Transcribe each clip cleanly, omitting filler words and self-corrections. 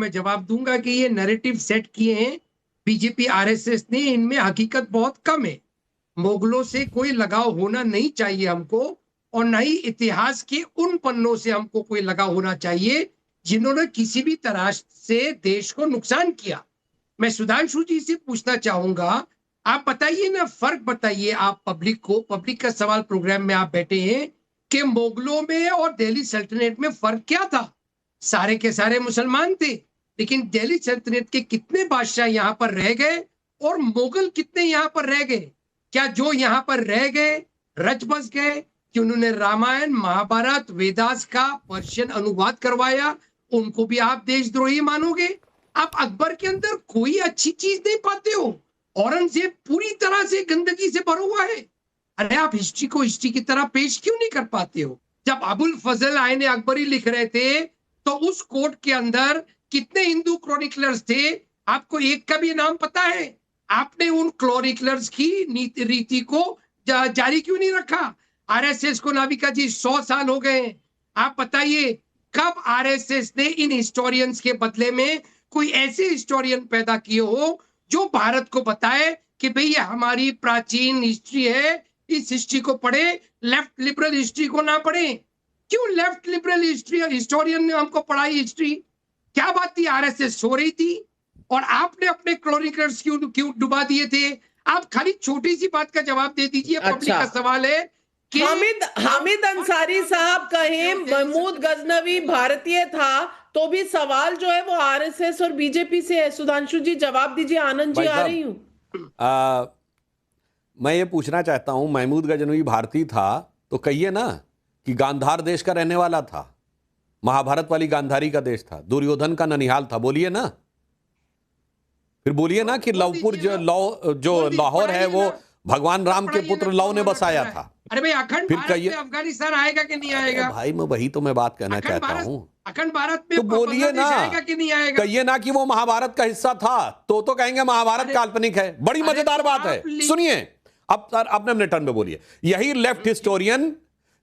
मैं जवाब दूंगा कि ये नैरेटिव सेट किए हैं बीजेपी आरएसएस ने, इनमें हकीकत बहुत कम है। मुगलों से कोई लगाव होना नहीं चाहिए हमको, और न ही इतिहास के उन पन्नों से हमको कोई लगाव होना चाहिए जिन्होंने किसी भी तरह से देश को नुकसान किया। मैं सुधांशु जी से पूछना चाहूंगा, आप बताइए ना, फर्क बताइए आप पब्लिक को, पब्लिक का सवाल प्रोग्राम में आप बैठे हैं, कि मुगलों में और दिल्ली सल्तनत में फर्क क्या था? सारे के सारे मुसलमान थे, लेकिन दिल्ली सल्तनत के कितने बादशाह यहाँ पर रह गए और मुगल कितने यहाँ पर रह गए? क्या जो यहाँ पर रह गए रच बस गए कि उन्होंने रामायण महाभारत वेदास का पर्शियन अनुवाद करवाया, उनको भी आप देशद्रोही मानोगे? आप अकबर के अंदर कोई अच्छी चीज नहीं पाते हो। औरंगजेब पूरी तरह से गंदगी से भरा हुआ है। अरे आप हिस्ट्री को हिस्ट्री की तरह पेश क्यों नहीं कर पाते हो? जब अबुल फजल आईन अकबरी लिख रहे थे तो उस कोर्ट के अंदर कितने हिंदू क्रॉनिकलर्स थे? आपको एक का भी नाम पता है? आपने उन क्रॉनिकलर्स की नीति रीति को जारी क्यों नहीं रखा? आरएसएस को नाविका जी 100 साल हो गए। आप बताइए कब आरएसएस ने इन हिस्टोरियंस के बदले में कोई ऐसे हिस्टोरियन पैदा किए हो जो भारत को बताए कि भाई ये हमारी प्राचीन हिस्ट्री है, इस हिस्ट्री को पढ़े, लेफ्ट लिबरल हिस्ट्री को ना पढ़े। क्यों लेफ्ट लिबरल हिस्ट्री हिस्टोरियन ने हमको पढ़ाई हिस्ट्री? क्या बात थी? आरएसएस सो रही थी और आपने अपने क्रॉनिकलर्स क्यों डुबा दिए थे? आप खाली छोटी सी बात का जवाब दे दीजिए। अच्छा। पब्लिक का सवाल है कि हामिद अंसारी साहब कहें महमूद गजनवी भारतीय था, तो भी सवाल जो है वो आरएसएस और बीजेपी से है। सुधांशु जी जवाब दीजिए। आनंद जी आ रही हूं। मैं ये पूछना चाहता हूं, महमूद गजनवी भारतीय था तो कहिए ना कि गांधार देश का रहने वाला था, महाभारत वाली गांधारी का देश था, दुर्योधन का ननिहाल था। बोलिए ना, फिर बोलिए ना कि लवपुर जो लाहौर है वो भगवान राम के पुत्र लव ने बसाया था। अरे भाई अखंड भारत में अफगानिस्तान आएगा कि नहीं आएगा? भाई मैं वही तो मैं बात कहना चाहता हूं। अखंड भारत में तो बोलिए ना, आएगा कि नहीं आएगा? कहिए ना कि वो महाभारत का हिस्सा था, तो कहेंगे महाभारत काल्पनिक है। बड़ी मजेदार बात है, सुनिए। अब सर अपने अपने टर्न में बोलिए। यही लेफ्ट हिस्टोरियन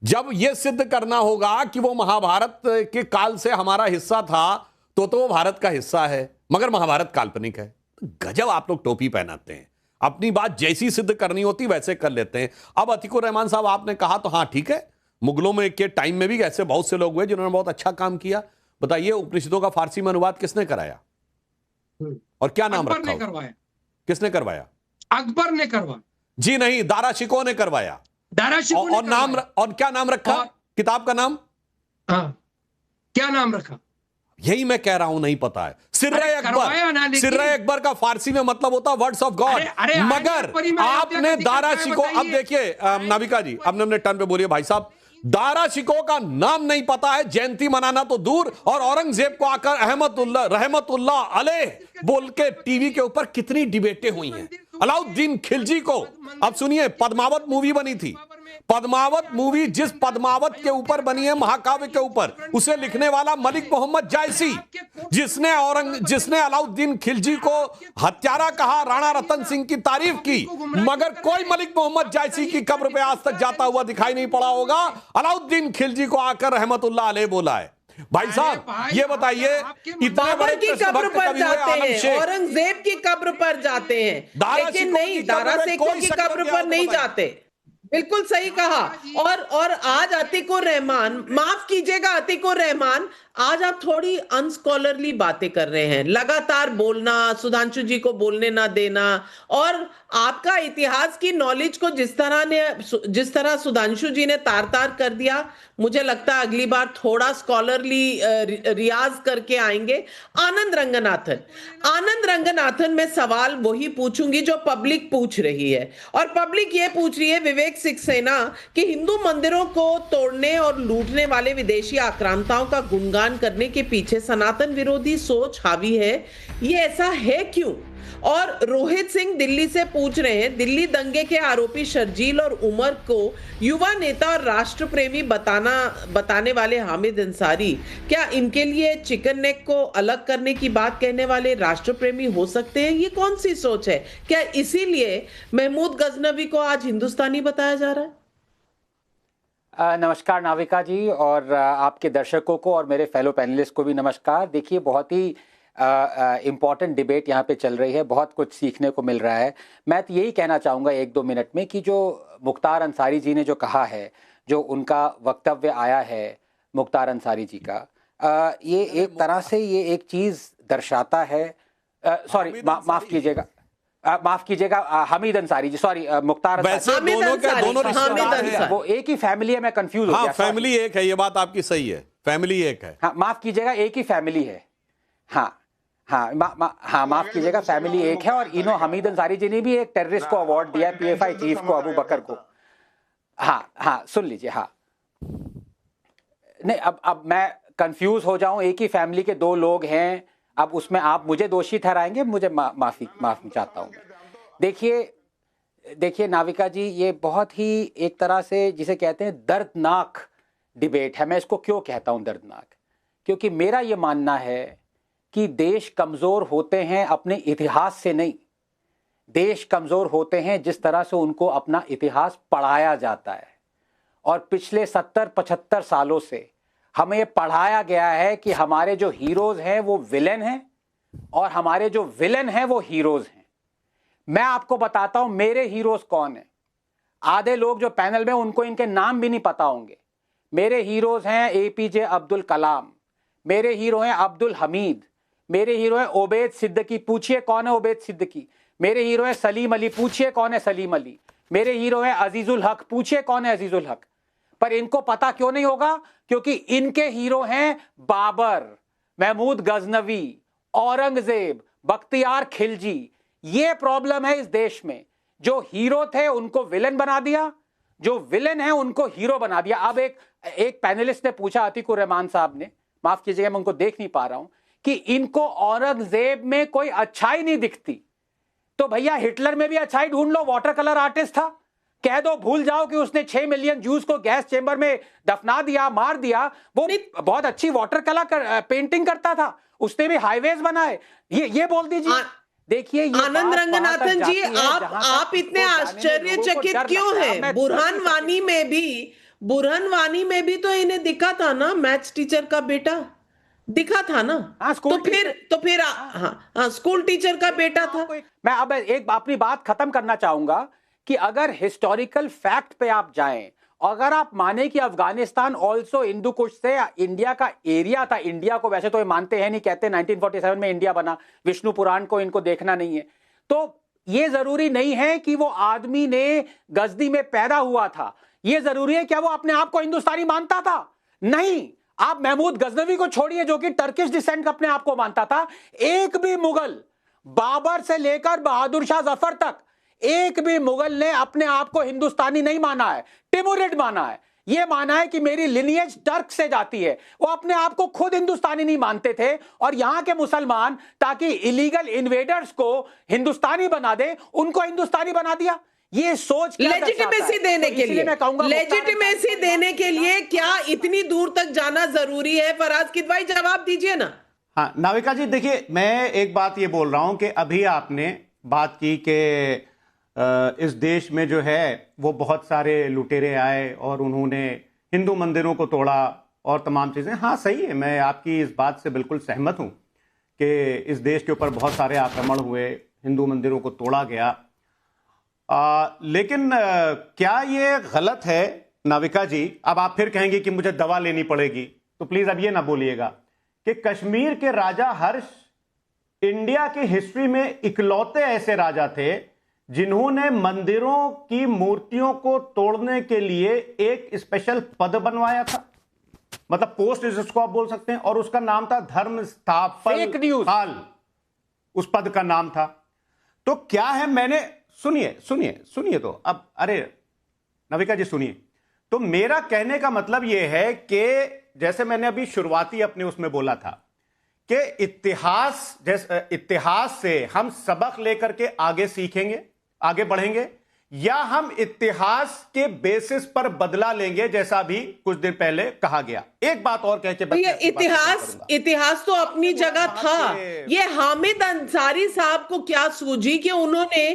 जब यह सिद्ध करना होगा कि वो महाभारत के काल से हमारा हिस्सा था, तो वो भारत का हिस्सा है, मगर महाभारत काल्पनिक है। गजब आप लोग टोपी पहनाते हैं, अपनी बात जैसी सिद्ध करनी होती वैसे कर लेते हैं। अब अतीकुर रहमान साहब आपने कहा तो हां ठीक है, मुगलों में के टाइम में भी ऐसे बहुत से लोग हुए जिन्होंने बहुत अच्छा काम किया। बताइए उपनिषदों का फारसी में अनुवाद किसने कराया और क्या नाम रखा? करवाया। किसने करवाया? अकबर ने करवाया जी नहीं, दारा शिकोह ने करवाया। दारा शिकोह और नाम और क्या नाम रखा किताब का नाम? क्या नाम रखा? यही मैं कह रहा हूं, नहीं पता है। सिर्रे अकबर, सिर्रे अकबर का फारसी में मतलब होता वर्ड्स ऑफ गॉड। मगर आपने दारा शिकोह, अब देखिए नाविका जी अपने अपने टर्न पे बोलिए। भाई साहब दारा शिकोह का नाम नहीं पता है, जयंती मनाना तो दूर, और औरंगजेब को आकर रहमतुल्लाह अलैह बोल के टीवी के ऊपर कितनी डिबेटें हुई हैं। अलाउद्दीन खिलजी को, अब सुनिए, पद्मावत मूवी बनी थी। पद्मावत मूवी जिस पद्मावत के ऊपर बनी है, महाकाव्य के ऊपर, उसे लिखने वाला मलिक मोहम्मद जायसी, जिसने अलाउद्दीन खिलजी को हत्यारा कहा, राणा रतन सिंह की तारीफ की, मगर कोई मलिक मोहम्मद जायसी की कब्र पे आज तक जाता हुआ दिखाई नहीं पड़ा होगा। अलाउद्दीन खिलजी को आकर रहमतुल्लाह अलैह बोला है। भाई साहब ये बताइए, इतने बड़े की कब्र पर जाते हैं, औरंगजेब की कब्र पर जाते हैं, लेकिन नहीं दारा शिकोह की कब्र पर नहीं जाते। बिल्कुल सही कहा। और आज अतीकुर रहमान, माफ कीजिएगा अतीकुर रहमान, आज आप थोड़ी अनस्कॉलरली बातें कर रहे हैं। लगातार बोलना, सुधांशु जी को बोलने ना देना, और आपका इतिहास की नॉलेज को जिस तरह सुधांशु जी ने तार कर दिया, मुझे लगता है अगली बार थोड़ा स्कॉलरली रियाज करके आएंगे। आनंद रंगनाथन में सवाल वही पूछूंगी जो पब्लिक पूछ रही है, और पब्लिक ये पूछ रही है विवेक सक्सेना कि हिंदू मंदिरों को तोड़ने और लूटने वाले विदेशी आक्रांताओं का गुणगान करने के पीछे सनातन विरोधी सोच हावी है, ये ऐसा है क्यों? और रोहित सिंह दिल्ली से पूछ रहे हैं, दिल्ली दंगे के आरोपी शर्जील और उमर को युवा नेता और राष्ट्र प्रेमी बताने वाले हामिद अंसारी, क्या इनके लिए चिकन नेक को अलग करने की बात कहने वाले राष्ट्र प्रेमी हो सकते हैं? ये कौन सी सोच है? क्या इसीलिए महमूद गजनवी को आज हिंदुस्तानी बताया जा रहा है? नमस्कार नाविका जी, और आपके दर्शकों को और मेरे फेलो पैनलिस्ट को भी नमस्कार। देखिए बहुत ही इम्पॉर्टेंट डिबेट यहाँ पे चल रही है, बहुत कुछ सीखने को मिल रहा है। मैं तो यही कहना चाहूँगा 1-2 मिनट में कि जो मुख्तार अंसारी जी ने जो कहा है, जो उनका वक्तव्य आया है मुख्तार अंसारी जी का, ये एक तरह से ये एक चीज़ दर्शाता है, सॉरी माफ़ कीजिएगा हमीद अंसारी जी, सॉरी मुख्तार अंसारी, दोनों रिश्तेदार, वो एक ही फैमिली है, मैं कंफ्यूज हो गया। फैमिली एक है, ये बात आपकी सही है, फैमिली एक है। हाँ माफ कीजिएगा, एक ही फैमिली है। हाँ माफ कीजिएगा, फैमिली एक है। और इनो हमीद अंसारी जी ने भी एक टेररिस्ट को अवार्ड दिया, पीएफआई चीफ को, अबू बकर को। हाँ सुन लीजिए। हाँ नहीं, अब मैं कंफ्यूज हो जाऊं, एक ही फैमिली के 2 लोग हैं, अब उसमें आप मुझे दोषी ठहराएंगे, मुझे माफी चाहता हूं। देखिए नाविका जी, ये बहुत ही एक तरह से जिसे कहते हैं दर्दनाक डिबेट है। मैं इसको क्यों कहता हूं दर्दनाक? क्योंकि मेरा ये मानना है कि देश कमजोर होते हैं अपने इतिहास से नहीं, देश कमजोर होते हैं जिस तरह से उनको अपना इतिहास पढ़ाया जाता है। और पिछले 70-75 सालों से हमें पढ़ाया गया है कि हमारे जो हीरोज हैं वो विलेन हैं और हमारे जो विलेन हैं वो हीरोज हैं। मैं आपको बताता हूं मेरे हीरोज कौन हैं। आधे लोग जो पैनल में उनको इनके नाम भी नहीं पता होंगे। मेरे हीरोज हैं एपीजे अब्दुल कलाम, मेरे हीरो हैं अब्दुल हमीद, मेरे हीरो हैं ओबैद सिद्दीकी, पूछिए कौन है ओबैद सिद्दीकी। मेरे हीरो हैं सलीम अली, पूछिए कौन है सलीम अली। मेरे हीरो हैं अजीजुल हक, पूछिए कौन है अजीजुल हक। पर इनको पता क्यों नहीं होगा? क्योंकि इनके हीरो हैं बाबर, महमूद गजनवी, औरंगजेब, बख्तियार खिलजी। ये प्रॉब्लम है इस देश में। जो हीरो थे उनको विलेन बना दिया, जो विलेन है उनको हीरो बना दिया। अब एक पैनलिस्ट ने पूछा, अतीकुर रहमान साहब ने, माफ कीजिएगा मैं उनको देख नहीं पा रहा हूं, कि इनको औरंगजेब में कोई अच्छाई नहीं दिखती। तो भैया हिटलर में भी अच्छाई ढूंढ लो, वाटर कलर आर्टिस्ट था। कह दो भूल जाओ कि उसने 6 मिलियन जूस को गैस चेंबर में दफना दिया, मार दिया। वो बहुत अच्छी वाटर कलर पेंटिंग करता था, उसने भी हाईवेज बनाए। ये बोल दीजिए। देखिए आनंद रंगनाथन जी, आप इतने आश्चर्यचकित क्यों हैं? बुरहान वानी में भी तो इन्हें दिखा था ना, मैथ्स टीचर का बेटा दिखा था ना। तो फिर स्कूल टीचर का बेटा था। मैं अब एक अपनी बात खत्म करना चाहूंगा कि अगर हिस्टोरिकल फैक्ट पे आप जाएं, अगर आप माने कि अफगानिस्तान ऑल्सो हिंदू कुश से इंडिया का एरिया था, इंडिया को वैसे तो ये मानते हैं नहीं, कहते 1947 में इंडिया बना, विष्णु पुराण को इनको देखना नहीं है। तो ये जरूरी नहीं है कि वो आदमी ने गजनी में पैदा हुआ था। ये जरूरी है क्या वो अपने आप को हिंदुस्तानी मानता था? नहीं। आप महमूद गजनवी को छोड़िए जो कि टर्किश डिसेंट अपने आप को मानता था। एक भी मुगल, बाबर से लेकर बहादुर शाह जफर तक, एक भी मुगल ने अपने आप को हिंदुस्तानी नहीं माना है, टिमुरिड माना है। यह माना है कि मेरी लिनियज टर्क से जाती है। वो अपने आप को खुद हिंदुस्तानी नहीं मानते थे। और यहां के मुसलमान ताकि इलीगल इन्वेडर्स को हिंदुस्तानी बना दे, उनको हिंदुस्तानी बना दिया। ये सोच लेजिटिमेसी देने के लिए, लेजिटिमेसी देने के लिए क्या इतनी दूर तक जाना जरूरी है? फराज किदवाई जवाब दीजिए ना। हाँ नाविका जी, देखिए मैं एक बात ये बोल रहा हूं कि अभी आपने बात की कि इस देश में जो है वो बहुत सारे लुटेरे आए और उन्होंने हिंदू मंदिरों को तोड़ा और तमाम चीजें। हाँ सही है, मैं आपकी इस बात से बिल्कुल सहमत हूं कि इस देश के ऊपर बहुत सारे आक्रमण हुए, हिंदू मंदिरों को तोड़ा गया। लेकिन क्या ये गलत है नाविका जी? अब आप फिर कहेंगे कि मुझे दवा लेनी पड़ेगी, तो प्लीज अब ये ना बोलिएगा कि कश्मीर के राजा हर्ष इंडिया की हिस्ट्री में इकलौते ऐसे राजा थे जिन्होंने मंदिरों की मूर्तियों को तोड़ने के लिए एक स्पेशल पद बनवाया था, मतलब पोस्ट जिसको आप बोल सकते हैं, और उसका नाम था धर्म स्थापन, उस पद का नाम था। तो क्या है, मैंने सुनिए तो अब, अरे नविका जी सुनिए, तो मेरा कहने का मतलब यह है कि जैसे मैंने अभी शुरुआती अपने उसमें बोला था कि इतिहास से हम सबक लेकर के आगे सीखेंगे, आगे बढ़ेंगे, या हम इतिहास के बेसिस पर बदला लेंगे, जैसा भी कुछ दिन पहले कहा गया। एक बात और कह के इतिहास तो अपनी जगह था। ये हामिद अंसारी साहब को क्या सूझी कि उन्होंने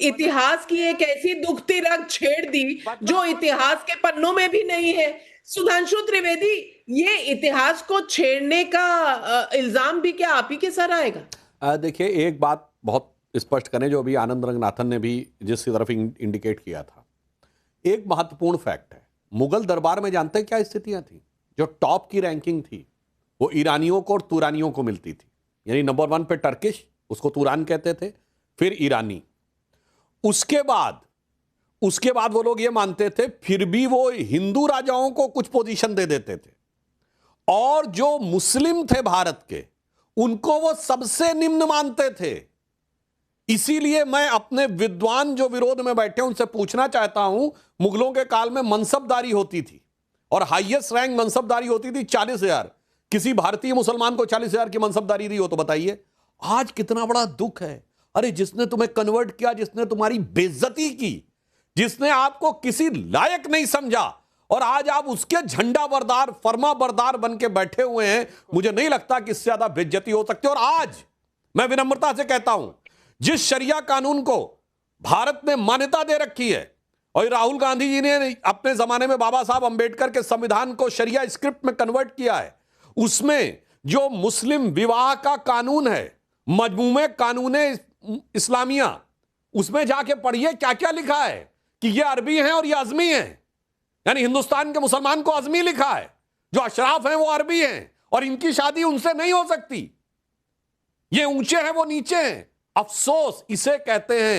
इतिहास की एक ऐसी दुखती रग छेड़ दी जो इतिहास के पन्नों में भी नहीं है। सुधांशु त्रिवेदी, ये इतिहास को छेड़ने का इल्जाम भी क्या आप ही के सर आएगा? देखिए, एक बात बहुत स्पष्ट करें, जो अभी आनंद रंगनाथन ने भी जिसकी तरफ इंडिकेट किया था, एक महत्वपूर्ण फैक्ट है। मुगल दरबार में जानते हैं क्या स्थितियां थी? जो टॉप की रैंकिंग थी वो ईरानियों को और तुरानियों को मिलती थी। यानी नंबर 1 पे टर्किश, उसको तुरान कहते थे, फिर ईरानी, उसके बाद वो लोग ये मानते थे फिर भी वो हिंदू राजाओं को कुछ पोजीशन दे देते थे, और जो मुस्लिम थे भारत के उनको वो सबसे निम्न मानते थे। इसीलिए मैं अपने विद्वान जो विरोध में बैठे उनसे पूछना चाहता हूं, मुगलों के काल में मनसबदारी होती थी और हाईएस्ट रैंक मनसबदारी होती थी 40,000। किसी भारतीय मुसलमान को 40,000 की मनसबदारी दी हो तो बताइए, आज कितना बड़ा दुख है। अरे जिसने तुम्हें कन्वर्ट किया, जिसने तुम्हारी बेइज्जती की, जिसने आपको किसी लायक नहीं समझा, और आज आप उसके झंडा बरदार, फरमा बरदार बन के बैठे हुए हैं, मुझे नहीं लगता कि इससे ज्यादा बेइज्जती हो सकती। और आज मैं विनम्रता से कहता हूं, जिस शरिया कानून को भारत ने मान्यता दे रखी है, और राहुल गांधी जी ने अपने जमाने में बाबा साहब अंबेडकर के संविधान को शरिया स्क्रिप्ट में कन्वर्ट किया है, उसमें जो मुस्लिम विवाह का कानून है, मजमूमे कानूने इस्लामिया, उसमें जाके पढ़िए क्या क्या लिखा है कि ये अरबी हैं और ये अजमी हैं। यानी हिंदुस्तान के मुसलमान को अजमी लिखा है, जो अशराफ हैं वो अरबी हैं, और इनकी शादी उनसे नहीं हो सकती। ये ऊंचे हैं वो नीचे हैं। अफसोस इसे कहते हैं